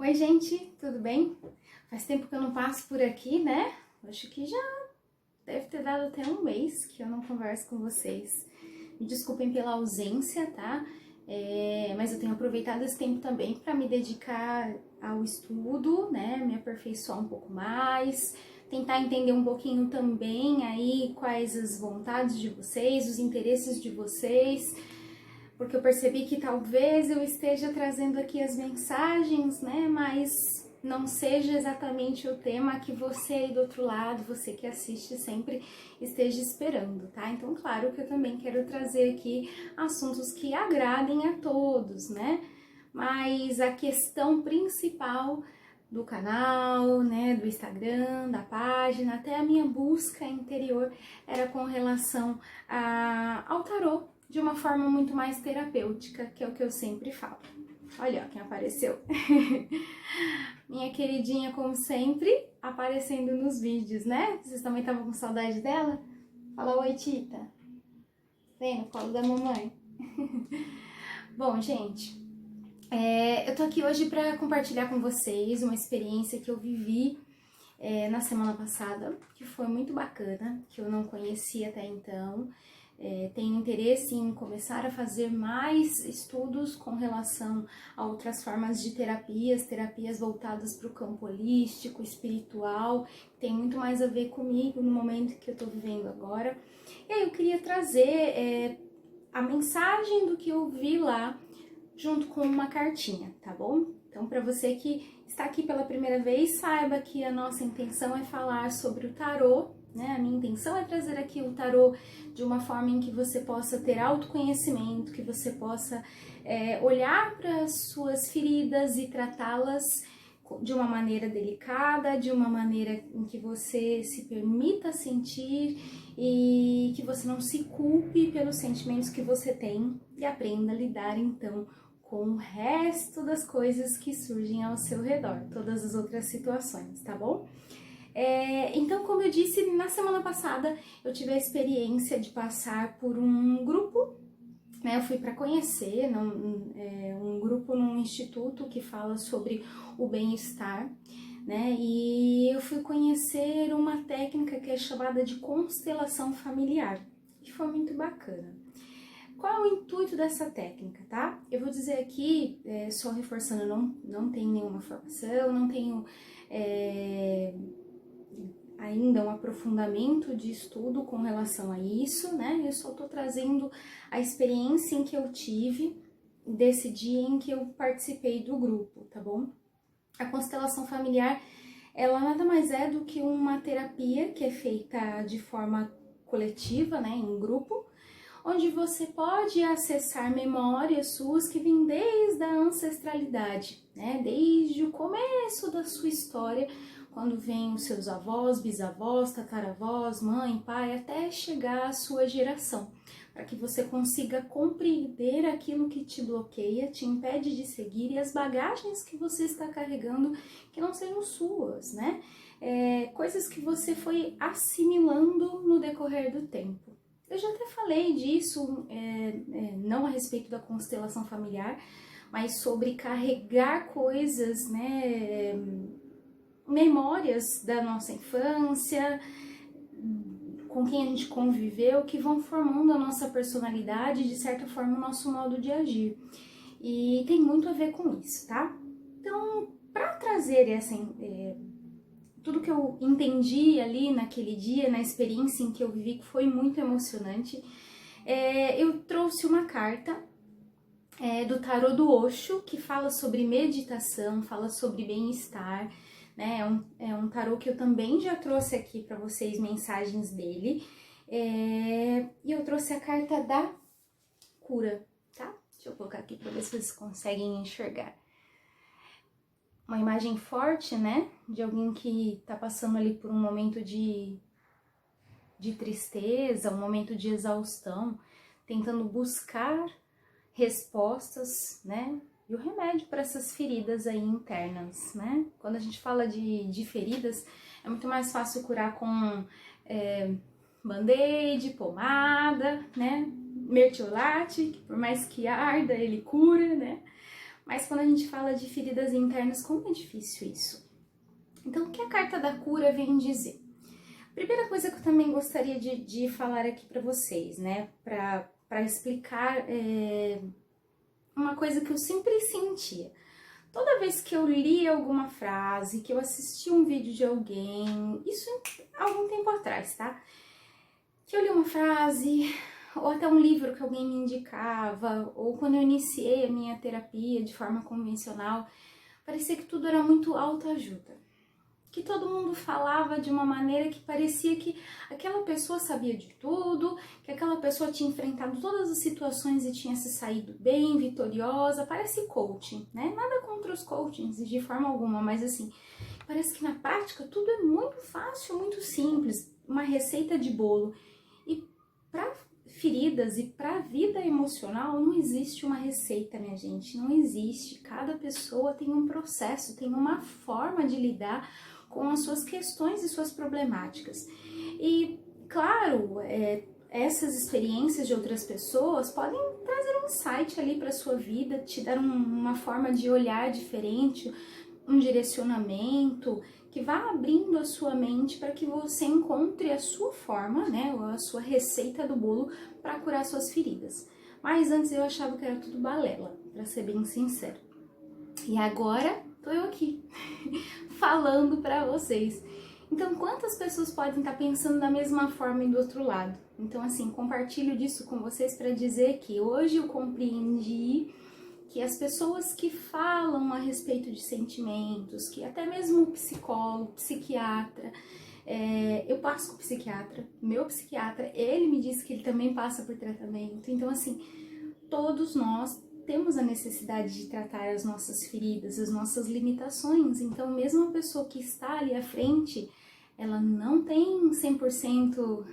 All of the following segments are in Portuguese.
Oi, gente, tudo bem? Faz tempo que eu não passo por aqui, né? Acho que já deve ter dado até um mês que eu não converso com vocês. Me desculpem pela ausência, tá? Mas eu tenho aproveitado esse tempo também para me dedicar ao estudo, né? Me aperfeiçoar um pouco mais, tentar entender um pouquinho também aí quais as vontades de vocês, os interesses de vocês, porque eu percebi que talvez eu esteja trazendo aqui as mensagens, né, mas não seja exatamente o tema que você aí do outro lado, você que assiste sempre, esteja esperando, tá? Então, claro que eu também quero trazer aqui assuntos que agradem a todos, né? Mas a questão principal do canal, né, do Instagram, da página, até a minha busca interior era com relação ao tarô, de uma forma muito mais terapêutica, que é o que eu sempre falo. Olha, ó, quem apareceu. Minha queridinha, como sempre, aparecendo nos vídeos, né? Vocês também estavam com saudade dela? Fala oi, Tita. Vem no colo da mamãe. Bom, gente, eu tô aqui hoje para compartilhar com vocês uma experiência que eu vivi na semana passada, que foi muito bacana, que eu não conhecia até então. Tenho interesse em começar a fazer mais estudos com relação a outras formas de terapias voltadas para o campo holístico, espiritual, que tem muito mais a ver comigo no momento que eu estou vivendo agora. E aí eu queria trazer a mensagem do que eu vi lá, junto com uma cartinha, tá bom? Então, para você que está aqui pela primeira vez, saiba que a nossa intenção é falar sobre o tarô, né? A minha intenção é trazer aqui o tarô de uma forma em que você possa ter autoconhecimento, que você possa olhar para as suas feridas e tratá-las de uma maneira delicada, de uma maneira em que você se permita sentir e que você não se culpe pelos sentimentos que você tem e aprenda a lidar então com o resto das coisas que surgem ao seu redor, todas as outras situações, tá bom? Então, como eu disse, na semana passada eu tive a experiência de passar por um grupo, né? Eu fui para conhecer um grupo num instituto que fala sobre o bem-estar, né? E eu fui conhecer uma técnica que é chamada de constelação familiar, que foi muito bacana. Qual é o intuito dessa técnica, tá? Eu vou dizer aqui, só reforçando, não tenho nenhuma formação, não tenho ainda um aprofundamento de estudo com relação a isso, né? Eu só tô trazendo a experiência em que eu tive desse dia em que eu participei do grupo, tá bom? A constelação familiar, ela nada mais é do que uma terapia que é feita de forma coletiva, né, em grupo, onde você pode acessar memórias suas que vêm desde a ancestralidade, né? Desde o começo da sua história, quando vêm os seus avós, bisavós, tataravós, mãe, pai, até chegar à sua geração, para que você consiga compreender aquilo que te bloqueia, te impede de seguir e as bagagens que você está carregando que não sejam suas, né? Coisas que você foi assimilando no decorrer do tempo. Eu já até falei disso, não a respeito da constelação familiar, mas sobre carregar coisas, né, memórias da nossa infância, com quem a gente conviveu, que vão formando a nossa personalidade e, de certa forma, o nosso modo de agir. E tem muito a ver com isso, tá? Então, para trazer tudo que eu entendi ali naquele dia, na experiência em que eu vivi, que foi muito emocionante, eu trouxe uma carta do tarô do Osho, que fala sobre meditação, fala sobre bem-estar, né? É um tarô que eu também já trouxe aqui para vocês mensagens dele, e eu trouxe a carta da cura, tá? Deixa eu colocar aqui para ver se vocês conseguem enxergar. Uma imagem forte, né, de alguém que tá passando ali por um momento de tristeza, um momento de exaustão, tentando buscar respostas, né, e o remédio para essas feridas aí internas, né. Quando a gente fala de feridas, é muito mais fácil curar com band-aid, pomada, né, mertiolate, que por mais que arda, ele cura, né. Mas quando a gente fala de feridas internas, como é difícil isso? Então, o que a carta da cura vem dizer? Primeira coisa que eu também gostaria de falar aqui para vocês, né? Para explicar uma coisa que eu sempre sentia. Toda vez que eu li alguma frase, que eu assisti um vídeo de alguém, isso há algum tempo atrás, tá? Que eu li uma frase, ou até um livro que alguém me indicava, ou quando eu iniciei a minha terapia de forma convencional, parecia que tudo era muito autoajuda. Que todo mundo falava de uma maneira que parecia que aquela pessoa sabia de tudo, que aquela pessoa tinha enfrentado todas as situações e tinha se saído bem, vitoriosa. Parece coaching, né? Nada contra os coachings de forma alguma, mas assim, parece que na prática tudo é muito fácil, muito simples, uma receita de bolo. E para feridas e para a vida emocional não existe uma receita, minha gente, não existe. Cada pessoa tem um processo, tem uma forma de lidar com as suas questões e suas problemáticas. E, claro, essas experiências de outras pessoas podem trazer um insight ali para sua vida, te dar uma forma de olhar diferente, um direcionamento que vá abrindo a sua mente para que você encontre a sua forma, né, ou a sua receita do bolo para curar suas feridas. Mas antes eu achava que era tudo balela, para ser bem sincero. E agora tô eu aqui falando para vocês. Então, quantas pessoas podem estar pensando da mesma forma e do outro lado? Então, assim, compartilho disso com vocês para dizer que hoje eu compreendi que as pessoas que falam a respeito de sentimentos, que até mesmo o psicólogo, psiquiatra, eu passo com o psiquiatra, meu psiquiatra, ele me disse que ele também passa por tratamento. Então, assim, todos nós temos a necessidade de tratar as nossas feridas, as nossas limitações. Então, mesmo a pessoa que está ali à frente, ela não tem 100%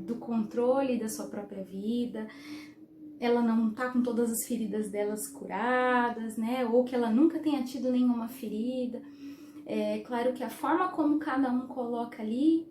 do controle da sua própria vida, ela não tá com todas as feridas delas curadas, né? Ou que ela nunca tenha tido nenhuma ferida. É claro que a forma como cada um coloca ali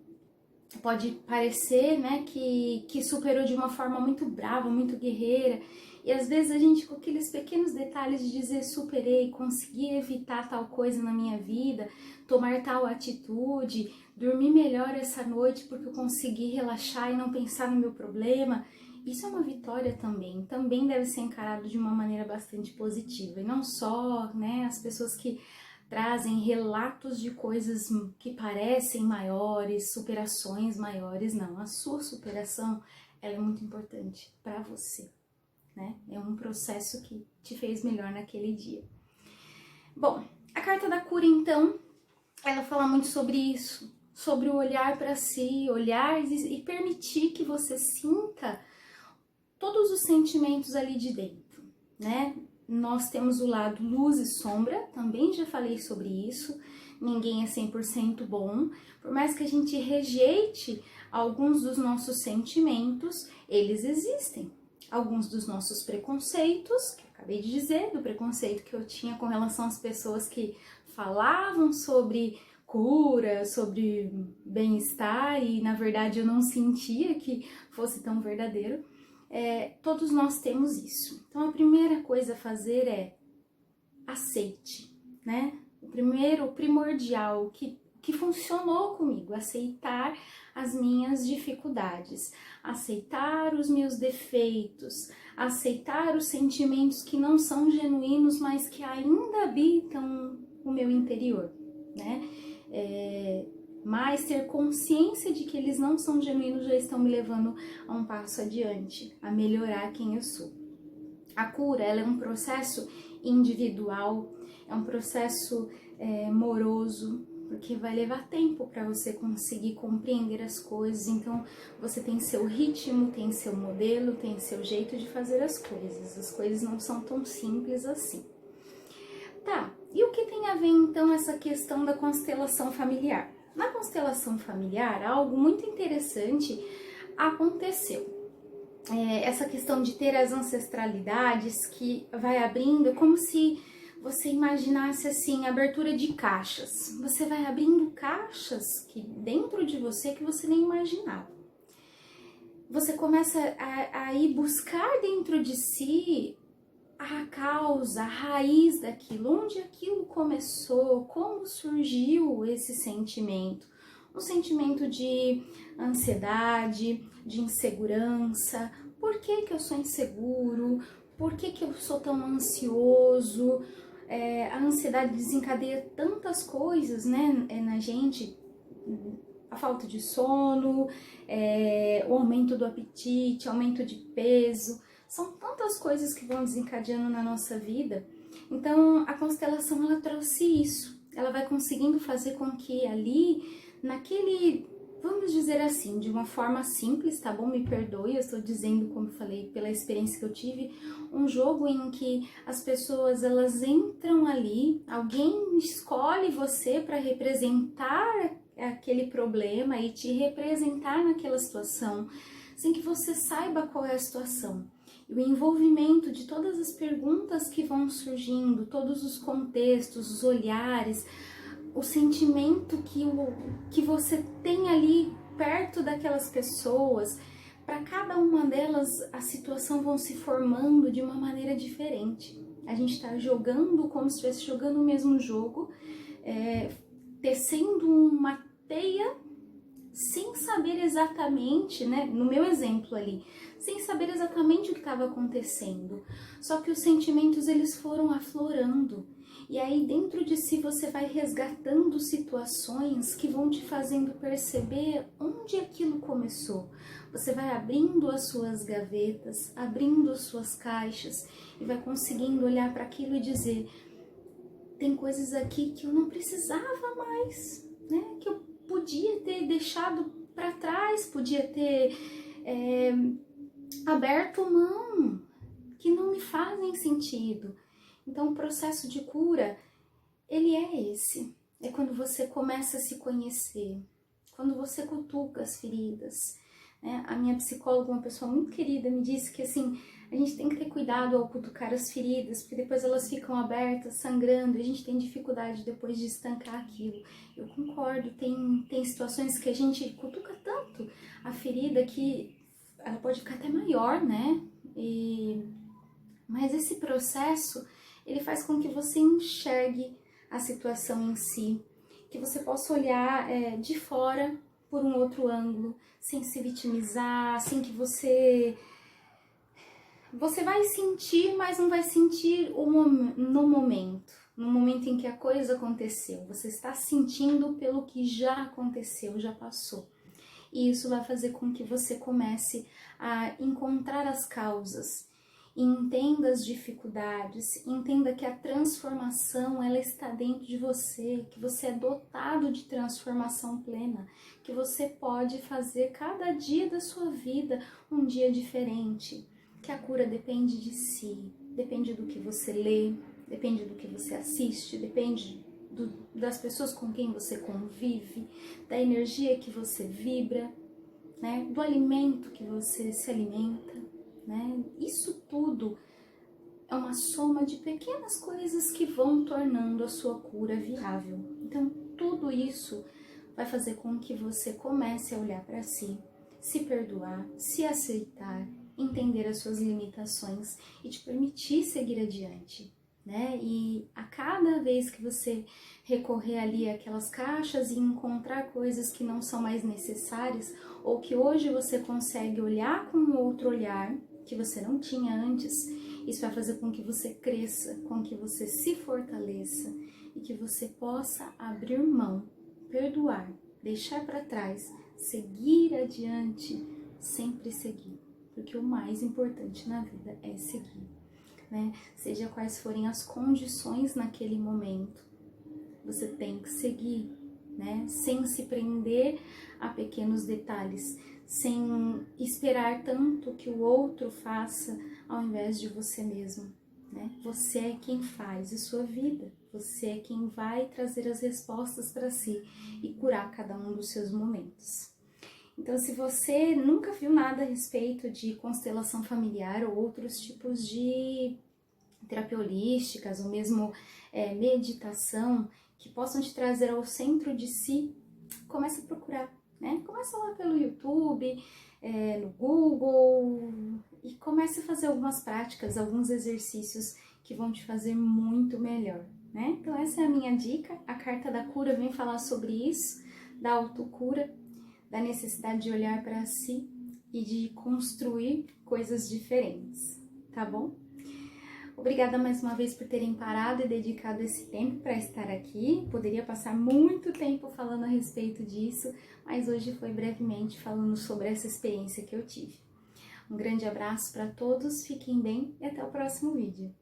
pode parecer, né, que superou de uma forma muito brava, muito guerreira. E às vezes a gente, com aqueles pequenos detalhes de dizer superei, consegui evitar tal coisa na minha vida, tomar tal atitude, dormir melhor essa noite porque eu consegui relaxar e não pensar no meu problema, isso é uma vitória também. Também deve ser encarado de uma maneira bastante positiva. E não só, né, as pessoas que trazem relatos de coisas que parecem maiores, superações maiores, não. A sua superação, ela é muito importante para você, né? É um processo que te fez melhor naquele dia. Bom, a carta da cura, então, ela fala muito sobre isso, sobre o olhar para si, olhar e permitir que você sinta todos os sentimentos ali de dentro, né? Nós temos o lado luz e sombra, também já falei sobre isso. Ninguém é 100% bom. Por mais que a gente rejeite alguns dos nossos sentimentos, eles existem. Alguns dos nossos preconceitos, que eu acabei de dizer, do preconceito que eu tinha com relação às pessoas que falavam sobre cura, sobre bem-estar e na verdade eu não sentia que fosse tão verdadeiro. Todos nós temos isso. Então a primeira coisa a fazer é aceite, né? O primordial que funcionou comigo, aceitar as minhas dificuldades, aceitar os meus defeitos, aceitar os sentimentos que não são genuínos, mas que ainda habitam o meu interior, né? Mas ter consciência de que eles não são genuínos já estão me levando a um passo adiante, a melhorar quem eu sou. A cura, ela é um processo individual, é um processo moroso, porque vai levar tempo para você conseguir compreender as coisas. Então, você tem seu ritmo, tem seu modelo, tem seu jeito de fazer as coisas. As coisas não são tão simples assim. Tá, e o que tem a ver então essa questão da constelação familiar? Na constelação familiar, algo muito interessante aconteceu. Essa questão de ter as ancestralidades que vai abrindo, como se você imaginasse assim, abertura de caixas. Você vai abrindo caixas que dentro de você que você nem imaginava. Você começa a ir buscar dentro de si a causa, a raiz daquilo, onde aquilo começou, como surgiu esse sentimento. Um sentimento de ansiedade, de insegurança. Por que que eu sou inseguro? Por que que eu sou tão ansioso? A ansiedade desencadeia tantas coisas, né, na gente. A falta de sono, o aumento do apetite, aumento de peso. São tantas coisas que vão desencadeando na nossa vida. Então, a constelação, ela trouxe isso. Ela vai conseguindo fazer com que ali, naquele, vamos dizer assim, de uma forma simples, tá bom? Me perdoe, eu estou dizendo, como eu falei, pela experiência que eu tive, um jogo em que as pessoas, elas entram ali, alguém escolhe você para representar aquele problema e te representar naquela situação, sem que você saiba qual é a situação. E o envolvimento de todas as perguntas que vão surgindo, todos os contextos, os olhares, o sentimento que você tem ali perto daquelas pessoas, para cada uma delas a situação vão se formando de uma maneira diferente. A gente está jogando como se estivesse jogando o mesmo jogo, tecendo uma teia sem saber exatamente, né, no meu exemplo ali, sem saber exatamente o que estava acontecendo. Só que os sentimentos, eles foram aflorando. E aí dentro de si você vai resgatando situações que vão te fazendo perceber onde aquilo começou. Você vai abrindo as suas gavetas, abrindo as suas caixas e vai conseguindo olhar para aquilo e dizer: tem coisas aqui que eu não precisava mais, né? Que eu podia ter deixado para trás, podia ter aberto mão, que não me fazem sentido. Então o processo de cura, ele é esse. É quando você começa a se conhecer, quando você cutuca as feridas. Né? A minha psicóloga, uma pessoa muito querida, me disse que assim, a gente tem que ter cuidado ao cutucar as feridas, porque depois elas ficam abertas, sangrando, e a gente tem dificuldade depois de estancar aquilo. Eu concordo, tem situações que a gente cutuca tanto a ferida que ela pode ficar até maior, né? Mas esse processo, ele faz com que você enxergue a situação em si, que você possa olhar de fora por um outro ângulo, sem se vitimizar, sem que você vai sentir, mas não vai sentir no momento em que a coisa aconteceu. Você está sentindo pelo que já aconteceu, já passou. E isso vai fazer com que você comece a encontrar as causas, entenda as dificuldades, entenda que a transformação, ela está dentro de você, que você é dotado de transformação plena, que você pode fazer cada dia da sua vida um dia diferente, que a cura depende de si, depende do que você lê, depende do que você assiste, depende das pessoas com quem você convive, da energia que você vibra, né, do alimento que você se alimenta, né? Isso tudo é uma soma de pequenas coisas que vão tornando a sua cura viável. Então, tudo isso vai fazer com que você comece a olhar para si, se perdoar, se aceitar, entender as suas limitações e te permitir seguir adiante. Né? E a cada vez que você recorrer ali àquelas caixas e encontrar coisas que não são mais necessárias, ou que hoje você consegue olhar com um outro olhar que você não tinha antes, isso vai fazer com que você cresça, com que você se fortaleça e que você possa abrir mão, perdoar, deixar para trás, seguir adiante, sempre seguir, porque o mais importante na vida é seguir. Né? Seja quais forem as condições naquele momento, você tem que seguir, né? Sem se prender a pequenos detalhes, sem esperar tanto que o outro faça ao invés de você mesmo. Né? Você é quem faz a sua vida, você é quem vai trazer as respostas para si e curar cada um dos seus momentos. Então, se você nunca viu nada a respeito de constelação familiar ou outros tipos de terapia holísticas ou mesmo meditação que possam te trazer ao centro de si, comece a procurar. né? Começa lá pelo YouTube, no Google, e comece a fazer algumas práticas, alguns exercícios que vão te fazer muito melhor, né? Então essa é a minha dica. A carta da cura vem falar sobre isso, da autocura, da necessidade de olhar para si e de construir coisas diferentes, tá bom? Obrigada mais uma vez por terem parado e dedicado esse tempo para estar aqui. Poderia passar muito tempo falando a respeito disso, mas hoje foi brevemente falando sobre essa experiência que eu tive. Um grande abraço para todos, fiquem bem e até o próximo vídeo.